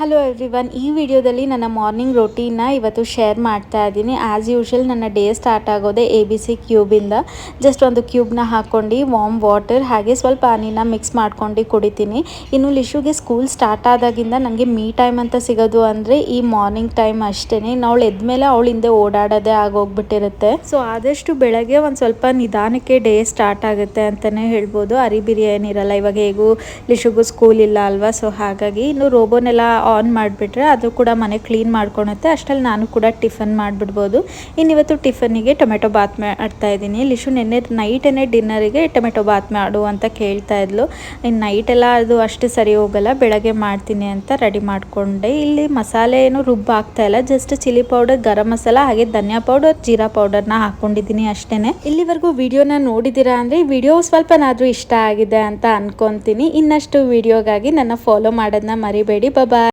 Hello everyone, ಈ ವಿಡಿಯೋದಲ್ಲಿ ನನ್ನ ಮಾರ್ನಿಂಗ್ ರೊಟೀನ್ನ ಇವತ್ತು ಶೇರ್ ಮಾಡ್ತಾ ಇದ್ದೀನಿ. ಆ್ಯಸ್ ಯೂಶುವಲ್ ನನ್ನ ಡೇ ಸ್ಟಾರ್ಟ್ ಆಗೋದೆ ABC ಕ್ಯೂಬಿಂದ. ಜಸ್ಟ್ ಒಂದು ಕ್ಯೂಬ್ನ ಹಾಕ್ಕೊಂಡು ವಾರ್ಮ್ ವಾಟರ್ ಹಾಗೆ ಸ್ವಲ್ಪ ಹನಿನ ಮಿಕ್ಸ್ ಮಾಡ್ಕೊಂಡು ಕುಡಿತೀನಿ. ಇನ್ನು ಲಿಶುಗೆ ಸ್ಕೂಲ್ ಸ್ಟಾರ್ಟ್ ಆದಾಗಿಂದ ನನಗೆ ಮೀ ಟೈಮ್ ಅಂತ ಸಿಗೋದು ಅಂದರೆ ಈ ಮಾರ್ನಿಂಗ್ ಟೈಮ್ ಅಷ್ಟೇ. ಅವಳು ಎದ್ಮೇಲೆ ಅವಳು ಹಿಂದೆ ಓಡಾಡೋದೇ ಆಗೋಗ್ಬಿಟ್ಟಿರುತ್ತೆ. ಸೊ ಆದಷ್ಟು ಬೆಳಗ್ಗೆ ಒಂದು ಸ್ವಲ್ಪ ನಿಧಾನಕ್ಕೆ ಡೇ ಸ್ಟಾರ್ಟ್ ಆಗುತ್ತೆ ಅಂತಲೇ ಹೇಳ್ಬೋದು. ಅರಿಬಿರಿ ಏನಿರಲ್ಲ, ಇವಾಗ ಹೇಗೂ ಲಿಶುಗೂ ಸ್ಕೂಲ್ ಇಲ್ಲ ಅಲ್ವಾ. ಸೊ ಹಾಗಾಗಿ ಇನ್ನು ರೋಬೋನೆಲ್ಲ ಆನ್ ಮಾಡಿಬಿಟ್ರೆ ಅದು ಕೂಡ ಮನೆ ಕ್ಲೀನ್ ಮಾಡ್ಕೊಳುತ್ತೆ. ಅಷ್ಟರಲ್ಲಿ ನಾನು ಕೂಡ ಟಿಫನ್ ಮಾಡಿಬಿಡ್ಬೋದು. ಇನ್ನಿವತ್ತು ಟಿಫನಿಗೆ ಟೊಮೆಟೊ ಬಾತ್ ಮಾಡ್ತಾ ಇದ್ದೀನಿ. ಲಿಶು ನೆನ್ನೆ ನೈಟೇನೆ ಡಿನ್ನರಿಗೆ ಟೊಮೆಟೊ ಬಾತ್ ಮಾಡು ಅಂತ ಕೇಳ್ತಾ ಇದ್ಲು. ಇನ್ನು ನೈಟೆಲ್ಲ ಅದು ಅಷ್ಟು ಸರಿ ಹೋಗಲ್ಲ, ಬೆಳಗ್ಗೆ ಮಾಡ್ತೀನಿ ಅಂತ ರೆಡಿ ಮಾಡಿಕೊಂಡೆ. ಇಲ್ಲಿ ಮಸಾಲೆ ಏನು ರುಬ್ಬ ಆಗ್ತಾ ಇಲ್ಲ, just chilli powder, garam masala ಹಾಗೆ ಧನಿಯಾ ಪೌಡರ್, ಜೀರಾ ಪೌಡರ್ನ ಹಾಕ್ಕೊಂಡಿದ್ದೀನಿ ಅಷ್ಟೇ. ಇಲ್ಲಿವರೆಗೂ ವಿಡಿಯೋನ ನೋಡಿದ್ದೀರಾ ಅಂದರೆ ಈ ವಿಡಿಯೋ ಸ್ವಲ್ಪನಾದರೂ ಇಷ್ಟ ಆಗಿದೆ ಅಂತ ಅನ್ಕೊತೀನಿ. ಇನ್ನಷ್ಟು ವಿಡಿಯೋಗಾಗಿ ನನ್ನ ಫಾಲೋ ಮಾಡೋದನ್ನ ಮರಿಬೇಡಿ. ಬಾಯ್.